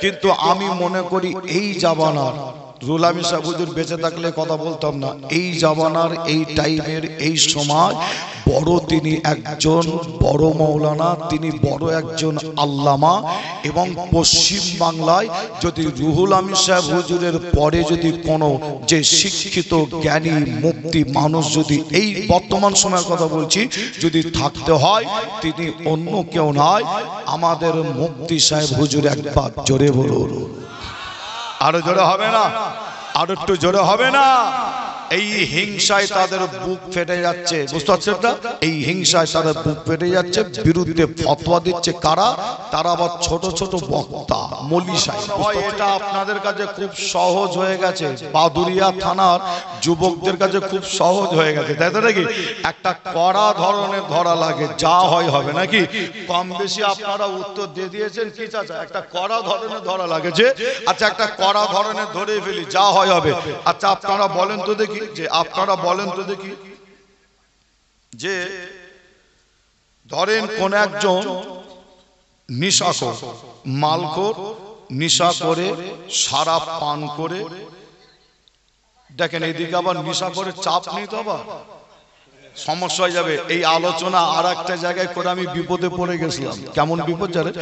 কিন্তু আমি মনে করি এই জামানার রুহুল আমিন সাহেব হুজুর বেঁচে থাকলে কথা বলতাম না, এই জামানার এই টাইমের এই সময় বড় তিনি একজন বড় মাওলানা, তিনি বড় একজন আল্লামা। এবং পশ্চিম বাংলায় যদি রুহুল আমিন সাহেব হুজুরের পরে যদি কোনো যে শিক্ষিত জ্ঞানী মুফতি মানুষ যদি এই বর্তমান সময়ের কথা বলছি যদি থাকতে হয়, তিনি অন্য কেউ নয়, আমাদের মুফতি সাহেব হুজুর। একবার জোরে বলুন, আরো জোরে হবে না? আর একটু জোরে হবে না? এই হিংসায় তাদের বুক ফেটে যাচ্ছে, বুঝতে পারছেন না? এই হিংসায় তাদের বুক ফেটে যাচ্ছে, বিরুদ্ধে ফতোয়া দিচ্ছে কারা? তারা আবার ছোট ছোট বক্তা মৌলভী সাহেব। এটা আপনাদের কাছে খুব সহজ হয়ে গেছে, বাদুরিয়া থানার যুবকদের কাছে খুব সহজ হয়ে গেছে, তাই তো নাকি? একটা কড়া ধরনের ধরা লাগে, যা হয় হবে নাকি? কম বেশি আপনারা উত্তর দিয়ে দিয়েছেন কি চাচা? একটা কড়া ধরনের ধরা লাগেছে। আচ্ছা, একটা কড়া ধরনের ধরে ফেলি, যা হয় হবে। আচ্ছা, আপনারা বলেন তো দেখি, যে ধরেন কোন একজন নিশাখোর, মালখোর, নিশা করে সারা পান করে, দেখেন এইদিকে আবার নিশা করে চাপ নেই তো, আবার সমস্যা হয়ে যাবে। এই আলোচনা আর একটা জায়গায় করে আমি বিপদে পড়ে গেছিলাম। কেমন বিপদ জানেন?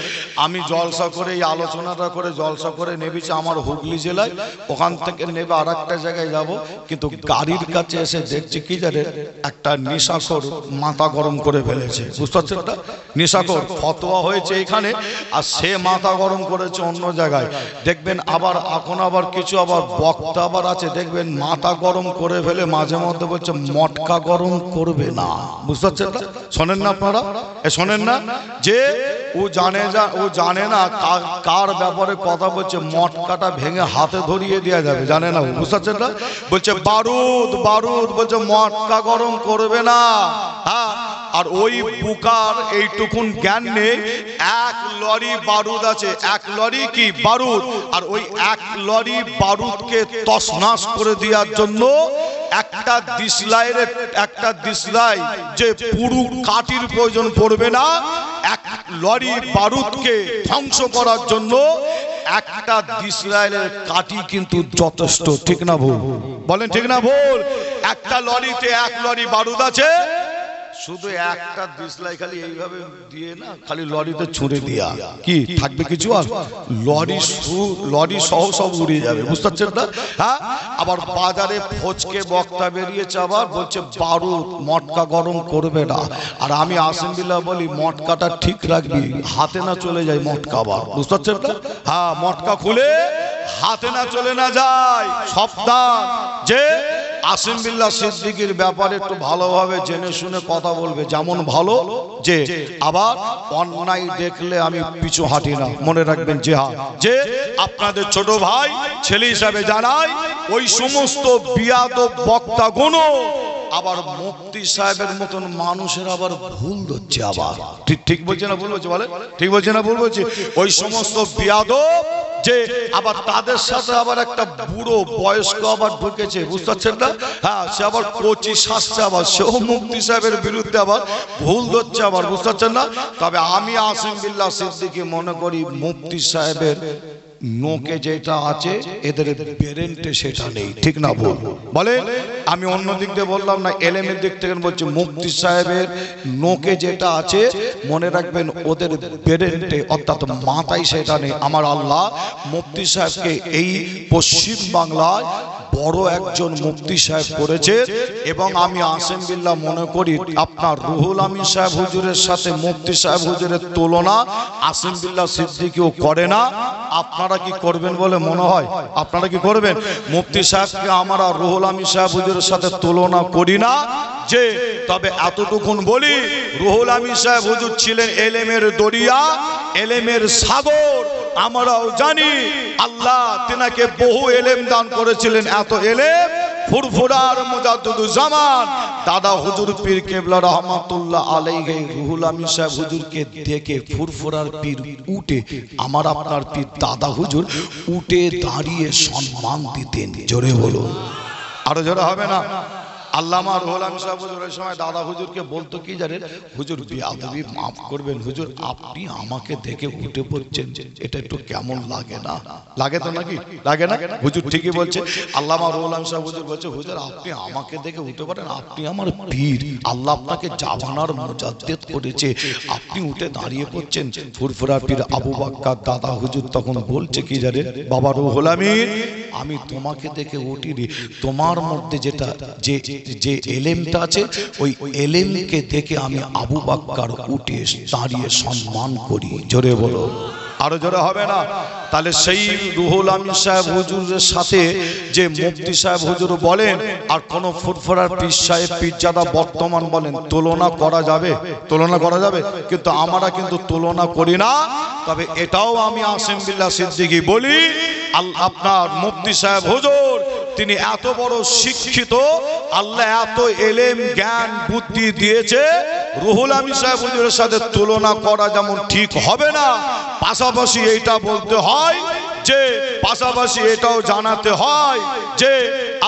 আমি জলসা করে এই আলোচনাটা করে জলসা করে নেবেছি আমার হুগলি জেলায়, ওখান থেকে নেবে আর একটা জায়গায় যাব, কিন্তু গাড়ির কাছে এসে দেখছি কি জানেন, একটা নেশাখোর মাথা গরম করে ফেলেছে, বুঝতে পারছেন না? নেশাখোর ফতোয়া হয়েছে এখানে, আর সে মাথা গরম করেছে অন্য জায়গায়। দেখবেন আবার এখন আবার কিছু আবার বক্তা আবার আছে, দেখবেন মাথা গরম করে ফেলে মাঝে মধ্যে বলছে মটকা গরম করবে না, বুঝতে পারছেন না? শোনেন না আপনারা? শোনেন না যে ও জানে না কার ব্যাপারে কথা বলছে, মটকাটা ভেঙে হাতে ধরিয়ে দেওয়া যাবে, জানে না, বুঝতে পারছেন না? বলছে বারুদ বারুদ, বলছে মটকা গরম করবে না। হ্যাঁ, আর ওই বুকার এইটুকুন জ্ঞান নেই, এক লরি বারুদ আছে, এক লরি কি বারুদ, আর ওই এক লরি বারুদকে তছনছ করে দেওয়ার জন্য একটা দিশলাই যে পুরো কাঠির প্রয়োজন পড়বে না, এক লরি বারুদকে ধ্বংস করার জন্য একটা দিশলাইয়ের কাঠি কিন্তু যথেষ্ট, ঠিক না ভুল? বলেন ঠিক না ভুল? একটা লরিতে এক লরি বারুদ আছে, শুধু একটা দিশলাই খালি এইভাবে দিয়ে না, খালি লরিতে ছুঁড়ে দিয়া কি থাকবে কিছু? আর লরি সহ সব উড়ে যাবে, বুঝতে পারছেন না? হ্যাঁ, আবার বাজারে ফচকে বক্তা বেরিয়েছে, আবার বলছে বারুদ মটকা গরম করবে না। আর আমি আসেমবিল্লাহ বলি মটকাটা ঠিক রাখবি, হাতে না চলে যায় মটকা, আবার বুঝতে পারছেন না? হ্যাঁ, মটকা খুলে হাতে না চলে না যায়, সাবধান। যে আসিম বিল্লাহ সিদ্দিকীর ব্যাপারে একটু ভালোভাবে জেনে শুনে কথা বলবে, যেমন ভালো যে আবার অন্যায় দেখলে আমি পিছু হাঁটি না, মনে রাখবেন। যে হ্যাঁ, যে আপনাদের ছোট ভাই ছেলে হিসাবে জানাই, ওই সমস্ত বিয়াদব বক্তাগুণ আবার মুফতি সাহেবের মতন মানুষের আবার ভুল ধরছে, আবার ঠিক বলছে না ভুল বলছে? বলে ঠিক বলছে না ভুল বলছে? ওই সমস্ত বিয়াদব যে আবার তাদের সাথে আবার একটা বুড়ো বয়স্ক আবার ঢুকেছে, বুঝতে পারছেন না? হ্যাঁ, সে আবার কোচি শাসছে, আবার সেও মুফতি সাহেবের বিরুদ্ধে আবার ভুল ধরছে, আবার বুঝতে পারছেন না? তবে আমি আসিম বিল্লাহ সিদ্দিকী মনে করি মুফতি সাহেবের নোকে যেটা আছে এদের ব্রেনটে সেটা নেই, ঠিক না ভুল? বলে আমি অন্য দিক দিয়ে বললাম না, এলেমের দিক থেকে বলছি, মুফতি সাহেবের নোকে যেটা আছে মনে রাখবেন ওদের ব্রেনটে অর্থাৎ মাথায় সেটা নেই। আমার আল্লাহ মুফতি সাহেবকে এই পশ্চিম বাংলায় বড় একজন মুফতি সাহেব করেছে, এবং আমি আসিম বিল্লাহ মনে করি আপনার রুহুল আমিন সাহেব হুজুরের সাথে মুফতি সাহেব হুজুরের তুলনা আসিম বিল্লাহ সিদ্দিকীও করে না। আপনারা কি করবেন বলে মনে হয়? আপনারা কি করবেন? মুফতি সাহেবকে আমরা রুহুল আমিন সাহেব হুজুরের সাথে তুলনা করি না। যে তবে এতটুকুন বলি, রুহুল আমিন সাহেব হুজুর ছিলেন এলেমের দরিয়া, এলেমের সাগর। আমরাও জানি আল্লাহ তেনাকে বহু এলেম দান করেছিলেন, এত এলেম ফুরফুরার মুজাদ্দিদুজ্জামান দাদা হুজুর পীর কেবলা রহমাতুল্লাহ আলাইহি রুহুল আমিন সাহেব হুজুরকে দেখে ফুরফুরার পীর উঠে, আমার আপনার পীর দাদা হুজুর উঠে দাঁড়িয়ে সম্মান দিতেন। জোরে বলুন, আরো জোরে হবে না? আল্লামা রুহুল আমিন সাহেব হুজুর ওই সময় দাদা হুজুরকে বলতো কি জানেন, হুজুর বিয়াদবি মাফ করবেন হুজুর, আপনি আমাকে দেখে উঠে পড়ছেন, এটা একটু কেমন লাগে না? লাগে তো নাকি? লাগে না? হুজুর ঠিকই বলছে। আল্লামা রুহুল আমিন সাহেব হুজুর বলছে, হুজুর আপনি আমাকে দেখে উঠে পড়েন, আপনি আমার পীর, আল্লাহ আপনাকে জামানার মুজাদ্দিদ করেছে, আপনি উঠে দাঁড়িয়ে পড়ছেন। ফুরফুরা পীর আবু বকর দাদা হুজুর তখন বলছে কি জানেন, বাবা রুহুল আমিন, আমি তোমাকে দেখে উঠিনি, তোমার মধ্যে যেটা যে এলেমটা আছে ওই এলেমকে দেখে আমি আবু বকর উঠে দাঁড়িয়ে সম্মান করি। জোরে বলো, আরো জোরে হবে না? তাহলে সেই রুহুল আমিন সাহেব হুজুরের সাথে যে মুফতি সাহেব হুজুর বলেন আর কোন ফুরফুরার পীর সাহেব পীরজাদা বর্তমান বলেন, তুলনা করা যাবে? তুলনা করা যাবে? কিন্তু আমরা কিন্তু তুলনা করি না। তবে এটাও আমি আসিম বিল্লাহ সিদ্দিকী বলি, আপনার মুফতি সাহেব হুজুর তিনি এত বড় শিক্ষিত, আল্লাহ এত এলেম জ্ঞান বুদ্ধি দিয়েছে, রুহুল আমিন সাহেব হুজুরের সাথে তুলনা করা যেমন ঠিক হবে না, পাশাপাশি এইটা বলতে হয় যে, পাশাপাশি এটাও জানাতে হয় যে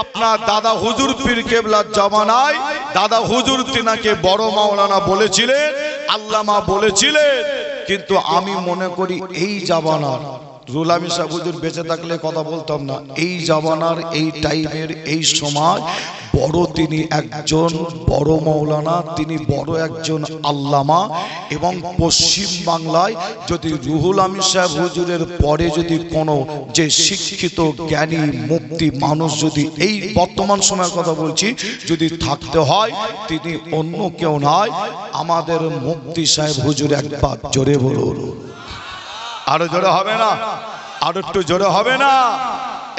আপনার দাদা হুজুর পীর কেবলার জামানায় দাদা হুজুর তিনাকে বড় মাওলানা বলেছিলেন, আল্লামা বলেছিলেন। কিন্তু আমি মনে করি এই জামানার রুহুল আমিন সাহেব হুজুর বেঁচে থাকলে কথা বলতাম না, এই জামানার এই টাইমের এই সময় বড় তিনি একজন বড় মাওলানা, তিনি বড় একজন আল্লামা। এবং পশ্চিম বাংলায় যদি রুহুল আমিন সাহেব হুজুরের পরে যদি কোনো যে শিক্ষিত জ্ঞানী মুফতি মানুষ যদি এই বর্তমান সময়ের কথা বলছি যদি থাকতে হয়, তিনি অন্য কেউ নয়, আমাদের মুফতি সাহেব হুজুর। একবার জোরে বলুন, আরো জোরে হবে না? আরো একটু জোরে হবে না?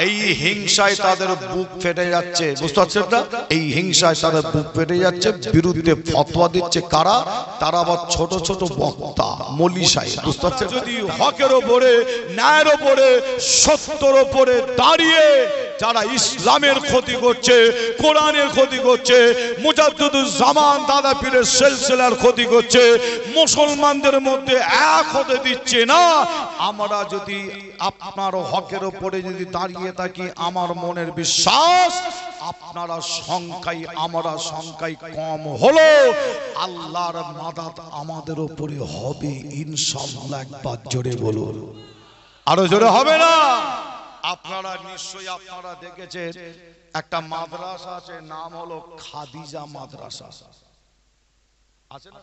এই হিংসায় তাদের বুক ফেটে যাচ্ছে, বুঝতে পারছেন না? এই হিংসায় তাদের বুক ফেটে যাচ্ছে, বিরুদ্ধে ফতোয়া দিচ্ছে কারা? তারা আবার ছোট ছোট বক্তা মলিশাই, বুঝতে পারছেন? যদি হকের ওপরে, ন্যায়ের ওপরে, সত্যের ওপরে দাঁড়িয়ে যারা ইসলামের ক্ষতি করছে, কোরআনের ক্ষতি করছে, মুজাদ্দিদুজ জামান দাদা পীরের সিলসিলার ক্ষতি করছে, মুসলমানদের মধ্যে এক হতে দিচ্ছে না, আমরা যদি আপনার হকের ওপরে যদি দাঁড়িয়ে থাকি, আমার মনের বিশ্বাস আপনারা সংখ্যায় আমরা সংখ্যায় কম হলো আল্লাহর মাদাত আমাদের উপরে হবে ইনশাআল্লাহ। একবার জোরে বলুন, আরো জোরে হবে না? আপনারা নিশ্চয়ই আপনারা দেখেছেন একটা মাদ্রাসা আছে, নাম হলো খাদিজা মাদ্রাসা, আছে না?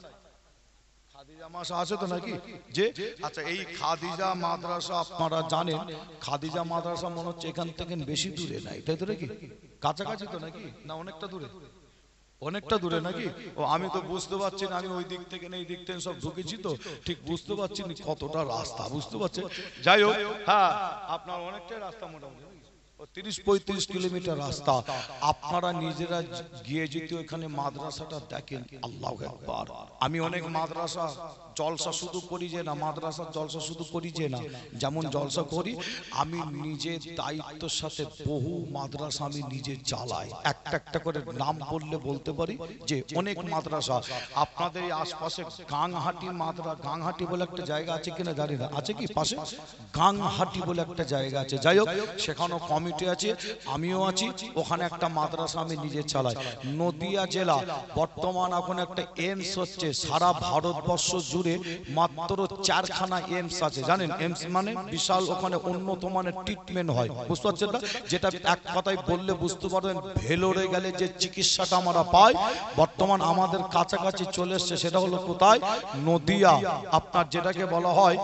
খাদিজা মাদ্রাসা আছে তো নাকি? যে আচ্ছা, এই খাদিজা মাদ্রাসা আপনারা জানেন, খাদিজা মাদ্রাসা মনে হচ্ছে এখান থেকে বেশি দূরে নাই, তাই তো নাকি? কাছাকাছি তো নাকি? না অনেকটা দূরে? অনেকটা দূরে নাকি? ও আমি তো বুঝতে পারছি না, আমি ওই দিক থেকে না এই দিক থেকে সব ঢুকেছি তো ঠিক বুঝতে পারছি না কতটা রাস্তা, বুঝতে পারছেন? যাই হোক, হ্যাঁ আপনার অনেকটাই রাস্তা, মোটামুটি 30-35 কিলোমিটার রাস্তা। আপনারা নিজেরা গিয়ে যদি ওখানে মাদ্রাসাটা দেখেন, আল্লাহু আকবার। আমি অনেক মাদ্রাসা জলসা শুধু করি যে না, মাদ্রাসার জলসা শুধু করি যে না, যেমন জলসা করি আমি নিজে দায়িত্বের সাথে বহু মাদ্রাসা আমি নিজে চালাই, একটা একটা করে নাম বললে বলতে পারি যে অনেক মাদ্রাসা আপনাদের এই আশপাশে। গাংহাটি মাদ্রাসা, গাংহাটি বলে একটা জায়গা আছে কিনা জানি না, আছে কি পাশে? গাংহাটি বলে একটা জায়গা আছে, যাই হোক সেখানেও কমিটি আছে, আমিও আছি, ওখানে একটা মাদ্রাসা আমি নিজে চালাই। নদিয়া জেলা বর্তমান এখন একটা এমস হচ্ছে, সারা ভারতবর্ষ জুড়ে মাত্র 4খানা এমস আছে, জানেন? এমস মানে বিশাল, ওখানে উন্নত মানের ট্রিটমেন্ট হয়, বুঝতে পারছেন না? যেটা এক কথায় বললে বুঝতে পারবেন, ভেলোরে গেলে যে চিকিৎসাটা আমরা পাই বর্তমান আমাদের কাছাকাছি চলে এসছে, সেটা হলো কোথায়? নদিয়া। আপনার যেটাকে বলা হয়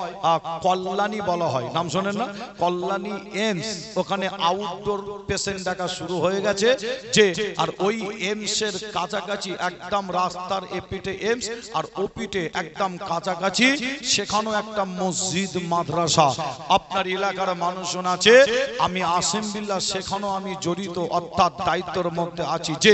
কল্যাণী বলা হয়, নাম শোনেন না? কল্যাণী এমস, ওখানে আউটডোর পেশেন্ট দেখা শুরু হয়ে গেছে যে, আর ওই এমস এর কাছাকাছি একদম রাস্তার এপিটে এমস আর ওপিটে একদম কাছাকাছি সেখানেও একটা মসজিদ মাদ্রাসা আপনার এলাকার মানুষজন আছে। আমি আসিম বিল্লাহ সেখানেও আমি জড়িত, অর্থাৎ দায়িত্বের মধ্যে আছি। যে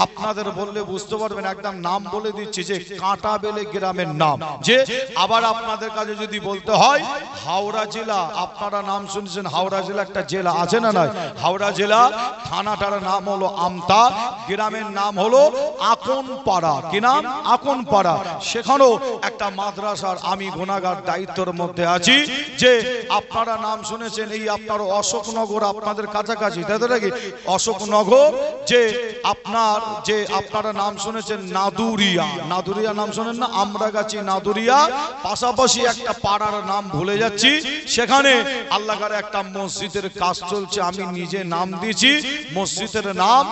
আপনাদের বললে বুঝতে পারবেন, একদম নাম বলে দিচ্ছি যে কাঁটাবেলে গ্রামের নাম। যে আবার আপনাদের কাছে যদি বলতে হয় হাওড়া জেলা, আপনারা নাম শুনছেন, হাওড়া জেলা একটা জেলা আছে না? নয়? হাওড়া জেলা, থানাটার নাম হলো আমতা, গ্রামের নাম হলো আকনপাড়া। কি নাম? আকনপাড়া। সেখানেও একটা মাদ্রাসার আমি গুনাহগার দায়িত্বের মধ্যে আছি। যে আপনারা নাম শুনেছেন, এই আপনার অশোকনগর আপনাদের কাছাকাছি, তাই তো নাকি? অশোকনগর যে আপনারা নাম শুনেছেন নাদুরিয়া, নাদুরিয়া নাম শোনেন না? আমরাগাছি নাদুরিয়া, পাশাপাশি একটা পাড়ার নাম ভুলে যাচ্ছি, সেখানে আল্লাহর একটা মসজিদের কাজ চলছে। আমি নিজে নাম দিয়েছি মসজিদের নাম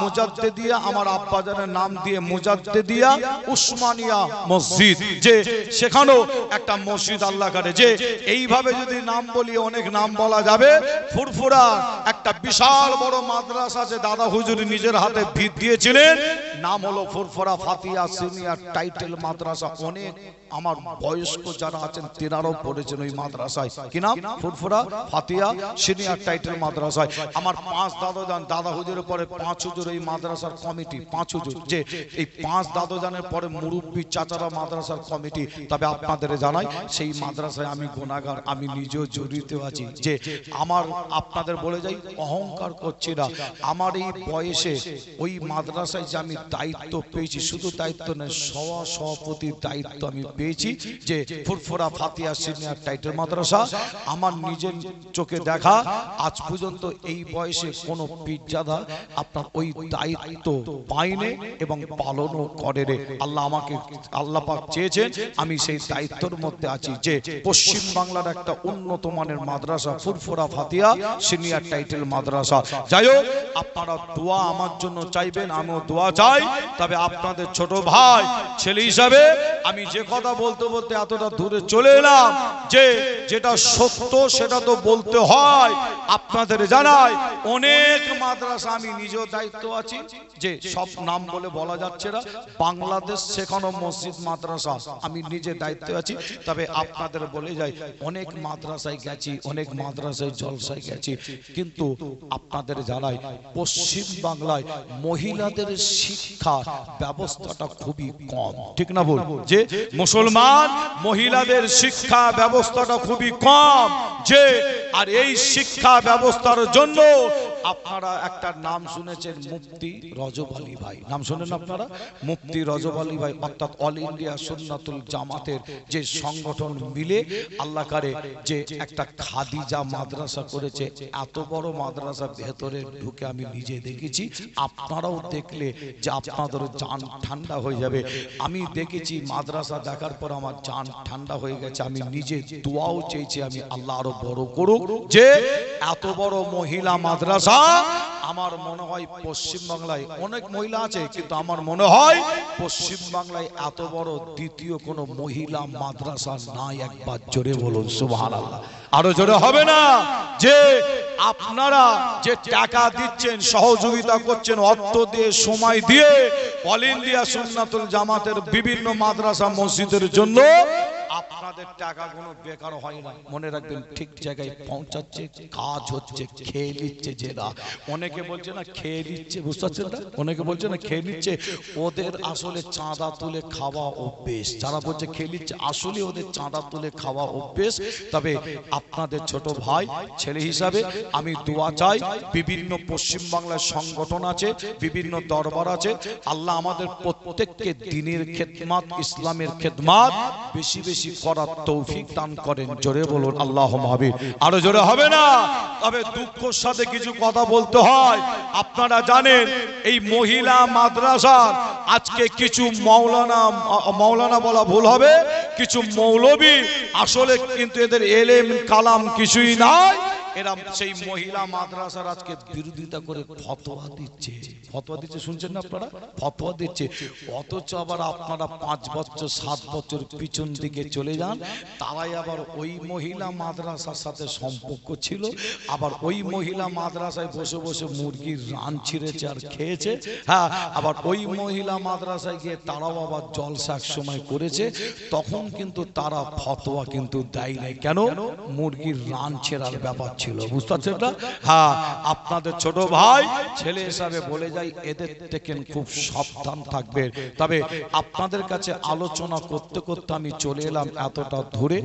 মুজাদ্দেদিয়া, আমার আব্বাজানের নাম দিয়ে মুজাদ্দেদিয়া উসমানিয়া মসজিদ। যে সেখানেও একটা মসজিদ আল্লাহরে, যে এইভাবে যদি নাম বলি অনেক নাম বলা যাবে। ফুরফুরা একটা বিশাল বড় মাদ্রাসা আছে, দাদা হুজুর নিজের হাতে ভিত দিয়েছিলেন, নাম হলো ফুরফুরা ফাতিয়া সিনিয়র টাইটেল মাদ্রাসা। অনেক আমার বয়স্ক যারা আছেন তেনারাও পড়েছেন ওই মাদ্রাসায়। কি নাম? ফুরফুরা ফাতিয়া সিনিয়র টাইটেল মাদ্রাসায়। আমার 5 দাদাজান, দাদা হুজুরের পরে 5 হুজুর এই মাদ্রাসার কমিটি, 5 হুজুর। যে এই 5 দাদাজানের পরে মুরব্বী চাচারা মাদ্রাসার কমিটি। তবে আপনাদের জানাই সেই মাদ্রাসায় আমি গুনাহগার, আমি নিজেও জড়িত আছি। যে আমার আপনাদের বলে যাই, অহংকার করছি না, আমার এই বয়সে ওই মাদ্রাসায় যে আমি দায়িত্ব পেয়েছি, শুধু দায়িত্ব নয়, সভাপতির দায়িত্ব আমি পেয়েছি। যে ফুরফুরা ফাতিয়া সিনিয়র টাইটেল মাদ্রাসা আমার নিজের চোখে দেখা, আজ পর্যন্ত এই বয়সে কোনো পীরজাদা আপনার ওই দায়িত্ব পাইনি এবং পালনও করে রে। আল্লাহ পাক চেয়েছেন আমি সেই দায়িত্বের মধ্যে আছি। যে পশ্চিম বাংলার একটা উন্নত মানের মাদ্রাসা ফুরফুরা ফাতিয়া সিনিয়র টাইটেল মাদ্রাসা। যাই হোক, আপনারা দোয়া আমার জন্য চাইবেন, আমিও দোয়া চাই। তবে আপনাদের ছোট ভাই ছেলে হিসাবে আমি যে কথা বলতে বলতে এতটা দূরে চলে এলাম, যে যেটা সত্য সেটা তো বলতে হয়। আপনাদের জানাই অনেক মাদ্রাসা আমি নিজেও দায়িত্ব আছি, যে সব নাম বলে বলা যাচ্ছে না, বাংলাদেশ শেখানো মসজিদ মাদ্রাসা আমি নিজে দায়িত্ব আছি। তবে আপনাদের বলে যাই, অনেক মাদ্রাসায় গেছি, অনেক মাদ্রাসায় জলসায় গেছি, কিন্তু আপনাদের জানাই পশ্চিম বাংলায় মহিলাদের শিক্ষা ব্যবস্থাটা খুবই কম। ঠিক না বল? যে মুসলমান মহিলাদের শিক্ষা ব্যবস্থাটা খুবই কম। যে আর এই শিক্ষা ব্যবস্থার জন্য আপনারা একটা নাম শুনেছেন, মুফতি রজব আলী ভাই। নাম শুনেন আপনারা? মুফতি রজব আলী ভাই, অর্থাৎ অল ইন্ডিয়া সুন্নাতুল জামাতের যে সংগঠন মিলে আল্লাহ করে যে একটা খাদিজা মাদ্রাসা করেছে। এত বড় মাদ্রাসা ভেতরে ঢুকে আমি নিজে দেখেছি, আপনারাও দেখলে যে আপনাদের জান ঠান্ডা হয়ে যাবে। আমি দেখেছি মাদ্রাসা দেখার পর আমার জান ঠান্ডা হয়ে গেছে। আমি নিজে দোয়াও চেয়েছি, আমি আল্লাহ আরো বড় করুক। যে এত বড় মহিলা মাদ্রাসা আমার মনে হয় পশ্চিম বাংলায়, অনেক মহিলা আছে কিন্তু আমার মনে হয় পশ্চিম বাংলায় এত বড় দ্বিতীয় কোন মহিলা মাদ্রাসা নাই। একবার জোরে বলুন সুবহানাল্লাহ। আরো জোরে হবে না? যে আপনারা যে টাকা দিচ্ছেন, সহযোগিতা করছেন, অর্থ দিয়ে, সময় দিয়ে অল ইন্ডিয়া সুন্নাতুল জামাতের বিভিন্ন মাদ্রাসা মসজিদের জন্য, আপনাদের টাকা কোনো বেকার হয় না। মনে রাখবেন, ঠিক জায়গায় পৌঁছাচ্ছে, কাজ হচ্ছে, খেয়ে নিচ্ছে যেটা। অনেকে বলছে না খেয়ে নিচ্ছে, বুঝতে পারছেন না? অনেকে বলছে না খেয়ে নিচ্ছে, ওদের আসলে চাঁদা তুলে খাওয়া অভ্যেস। যারা বলছে খেয়ে নিচ্ছে, আসলে ওদের চাঁদা তুলে খাওয়া অভ্যেস। তবে আপনাদের ছোট ভাই ছেলে হিসাবে আমি দোয়া চাই, বিভিন্ন পশ্চিম বাংলার সংগঠন আছে, বিভিন্ন দরবার আছে, আল্লাহ আমাদের প্রত্যেককে দ্বীনের খেদমত, ইসলামের খেদমত বেশি বেশি করার তৌফিক দান করেন। জোরে বলুন আল্লাহুম্মা আমিন। আরো জোরে হবে না? তবে দুঃখের সাথে কিছু কথা বলতে হয়। আপনারা জানেন এই মহিলা মাদ্রাসার আজকে কিছু মাওলানা বলা ভুল হবে, কিছু মৌলবী, আসলে কিন্তু এদের এলেম কালাম কিছুই নাই। এরা সেই মহিলা মাদ্রাসার আজকে বিরোধিতা করে ফতোয়া দিচ্ছে। ফতোয়া দিচ্ছে, শুনছেন না আপনারা? ফতোয়া দিচ্ছে। অথচ আবার আপনারা 5 বছর 7 বছর পিছন দিকে চলে যান, তারাই আবার ওই মহিলা মাদ্রাসার সাথে সম্পর্ক ছিল, আবার ওই মহিলা মাদ্রাসায় বসে বসে মুরগির রান ছিঁড়েছে আর খেয়েছে। হ্যাঁ, আবার ওই মহিলা মাদ্রাসায় গিয়ে তারাও আবার জলসা এক সময় করেছে, তখন কিন্তু তারা ফতোয়া কিন্তু দেয় নাই। কেন? মুরগির রান ছেঁড়ার ব্যাপার ছিল, বুঝতে পারছেন না? হ্যাঁ, আপনাদের ছোট ভাই ছেলে হিসাবে বলে যাই, এদের থেকে খুব সাবধান থাকবেন। তবে আপনাদের কাছে আলোচনা করতে করতে আমি চলে এলাম এতটা দূরে।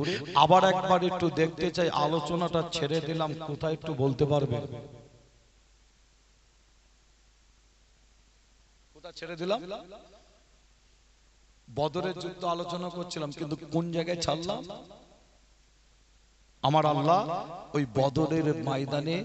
আবার একবার একটু দেখতে চাই, আলোচনাটা ছেড়ে দিলাম কোথায়, একটু বলতে পারবেন? কোথা ছেড়ে দিলাম? বদরের যুদ্ধ আলোচনা করছিলাম, কিন্তু কোন জায়গায় ছাড়লাম? আমার আল্লাহ ওই বদরের ময়দানে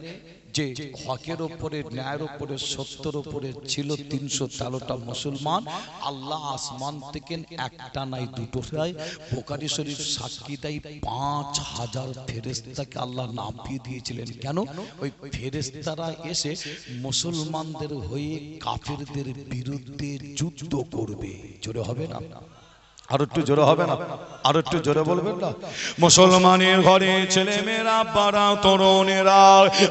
যে হকের উপরে, ন্যায়ের উপরে, সত্যের উপরে ছিল 313টা মুসলমান, আল্লাহ আসমান থেকে একটা নাই দুটো নাই, বুখারী শরীফ সাক্ষী দেয় 5000 ফেরেশতাকে আল্লাহ নামিয়ে দিয়েছিলেন। কেন? ওই ফেরেশতারা এসে মুসলমানদের হয়ে কাফেরদের বিরুদ্ধে যুদ্ধ করবে। জোরে হবে না? আর একটু জোরে হবে না? আর একটু জোরে বলবেন না? মুসলমানের ঘরে ছেলে মেয়েরা, পাড়া তরুণেরা,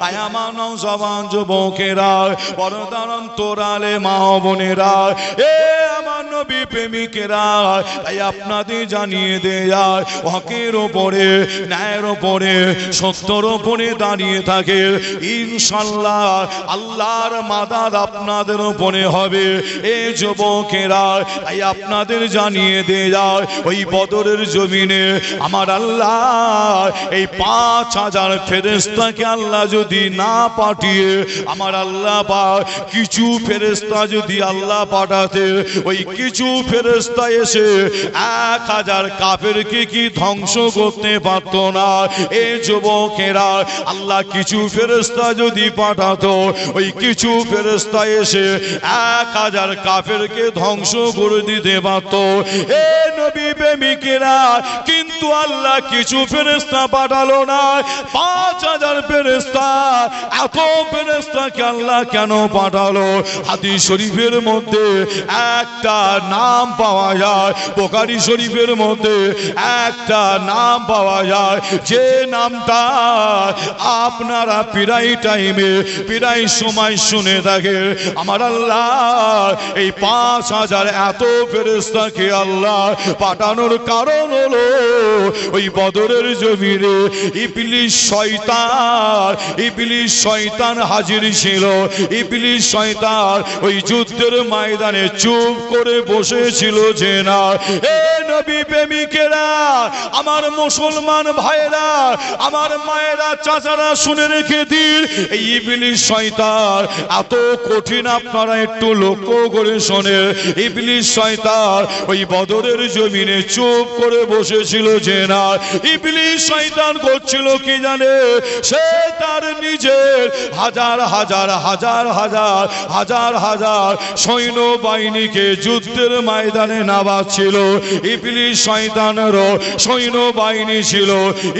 আয়ামা নওজওয়ান যুবকেরা, পর্দার তোরালে মা বোনেরা, এ আমার নবী প্রেমিকেরা, তাই আপনাদের জানিয়ে দেয়া, হকের ওপরে, ন্যায়ের ওপরে, সত্যের ওপরে দাঁড়িয়ে থাকে, ইনশাআল্লাহ আল্লাহর মাদাদ আপনাদের ওপরে হবে। এ যুবকেরা, তাই আপনাদের জানিয়ে দেয়া, ওই বদরের জমিনে আমার আল্লাহ এই 5000 ফেরেশতাকে আল্লাহ যদি না পাঠিয়ে, আমার আল্লাহ পাক কিছু ফেরেশতা যদি আল্লাহ পাঠাতে, ওই কিছু ফেরেশতা এসে 1000 কাফেরকে কি ধ্বংস করতে পারতো না? এই যুবকেরা, আল্লাহ কিছু ফেরেশতা যদি পাঠাতো, ওই কিছু ফেরেশতা এসে 1000 কাফেরকে ধ্বংস করে দিতে পারতো। নবী প্রেমিকেরা, কিন্তু আল্লাহ কিছু ফেরেশতা পাঠালো না, 5000 ফেরেশতা। এত ফেরেশতাকে আল্লাহ কেন পাঠালো? হাদিস শরীফের মধ্যে একটা নাম পাওয়া যায়, বুখারী শরীফের মধ্যে একটা নাম পাওয়া যায়, যে নামটা আপনারা প্রায় টাইমে, প্রায় সময় শুনে থাকে। আমার আল্লাহ এই 5000 এত ফেরেশতাকে আল্লাহ পাঠানোর কারণ হলো, ওই বদরের জমিনে ইবলিস শয়তান হাজির ছিল। ইবলিস শয়তান ওই যুদ্ধের ময়দানে চুপ করে বসেছিল যে না। এ নবী প্রেমিকেরা, আমার মুসলমান ভাইরা, আমার মায়েরা, চাচারা, শুনে রেখে দিন, এই ইবলিস শয়তান এত কঠিন, আপনারা একটু লক্ষ্য করে শোনে। ইবলিস শয়তান ওই বদরের জমিনে চুপ করে বসেছিল যে না। ইবলিস শয়তান করছিল কি জানে? সে তার নিজের হাজার হাজার হাজার হাজার হাজার হাজার সৈন্য বাহিনীকে যুদ্ধের ময়দানে নামাচ্ছিল। ইবলিস শয়তানেরও সৈন্য বাহিনী ছিল।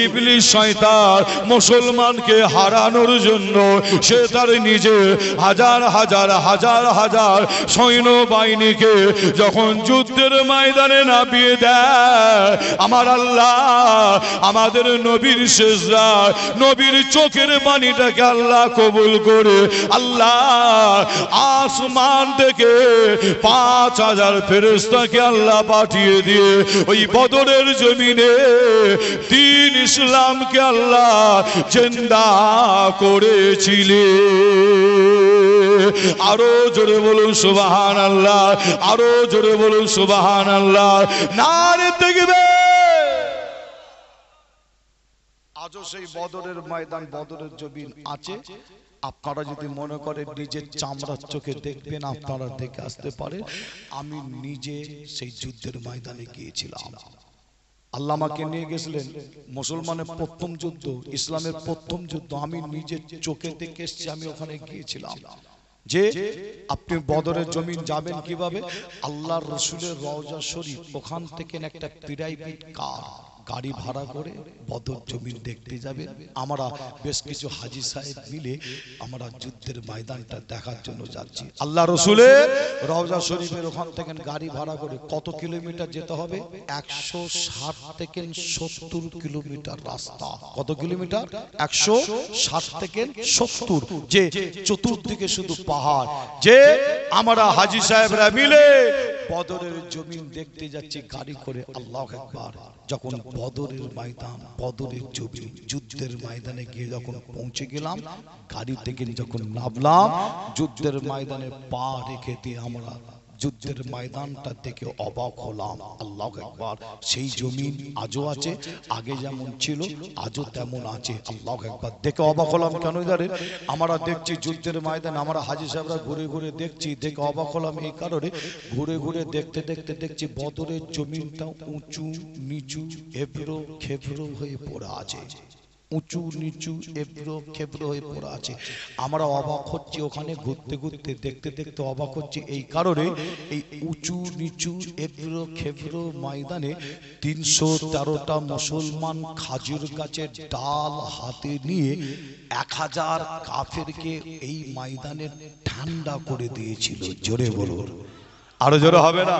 ইবলিস শয়তান মুসলমানকে হারানোর জন্য সে তার নিজের হাজার হাজার হাজার হাজার সৈন্য বাহিনীকে যখন যুদ্ধের ময়দানে নামিয়ে দেয়, আমার আল্লাহ আমাদের নবীর সেজদা, নবীর চোখের পানিটাকে আল্লাহ কবুল করে আল্লাহ আসমান থেকে 5000 ফেরেশতাকে আল্লাহ পাঠিয়ে দিয়ে ওই বদরের জমিনে দ্বীন ইসলামকে আল্লাহ জিন্দা করেছিলেন। আরো জোরে বলুন সুবহানাল্লাহ, আরো জোরে বলুন সুবহানাল্লাহ, নারে তাকবীর। আজও সেই বদরের ময়দান, বদরের জমিন আছে। আপনারা যদি মনে করেন নিজের চামড়ার চোখে দেখবেন, আপনারা দেখে আসতে পারেন। আমি নিজে সেই যুদ্ধের ময়দানে গিয়েছিলাম। আল্লাহ আমাকে নিয়ে গেছিলেন। মুসলমানের প্রথম যুদ্ধ, ইসলামের প্রথম যুদ্ধ, আমি নিজের চোখে দেখে এসেছি। আমি ওখানে গিয়েছিলাম। যে আপনি বদরের জমিন যাবেন কিভাবে? আল্লাহর রসুলের রওজা শরীফ, ওখান থেকে একটা প্রাইভেট কার গাড়ি ভাড়া করে বদর জমিন দেখতে যাবেন। আমরা বেশ কিছু হাজী সাহেব মিলে আমরা যুদ্ধের ময়দানটা দেখার জন্য যাচ্ছি। আল্লাহ রসুলের রওজা শরীফের ওখান থেকে গাড়ি ভাড়া করে কত কিলোমিটার যেতে হবে? 160 থেকে 70 কিলোমিটার রাস্তা। কত কিলোমিটার? 160 থেকে 70। যে চতুর্দিকে শুধু পাহাড়। যে আমরা হাজী সাহেবরা মিলে বদরের জমিন দেখতে যাচ্ছি গাড়ি করে। আল্লাহু আকবার। যখন বদরের ময়দান, বদরের জমিন, যুদ্ধের ময়দানে গিয়ে যখন পৌঁছে গেলাম, গাড়ি থেকে যখন নামলাম, যুদ্ধের ময়দানে পা রেখে দিয়ে আমরা যুদ্ধের ময়দানটা দেখে অবাক হলাম। আল্লাহু আকবার। সেই জমিন আজও আছে, আগে যেমন ছিল আজও তেমন আছে। আল্লাহু আকবার। দেখে অবাক হলাম কেন জানেন? আমরা দেখছি যুদ্ধের ময়দান, আমরা হাজী সাহেবরা ঘুরে ঘুরে দেখছি, দেখে অবাক হলাম এই কারণে, ঘুরে ঘুরে দেখতে দেখতে দেখছি বদরের জমিনটা উঁচু নিচু এবড়ো খেবড়ো হয়ে পড়ে আছে, উঁচু নিচু এবড়ো খেবড়ো হয়ে পড়ে আছে। আমরা অবাক হচ্ছি, ওখানে ঘুরতে ঘুরতে দেখতে দেখতে অবাক হচ্ছি এই কারণে, এই উঁচু নিচু এবড়ো খেবড়ো ময়দানে 313টা মুসলমান খাজুর গাছের ডাল হাতে নিয়ে 1000 কাফেরকে এই ময়দানে ঠান্ডা করে দিয়েছিল। জোরে বলুন, আরো জোরে হবে না?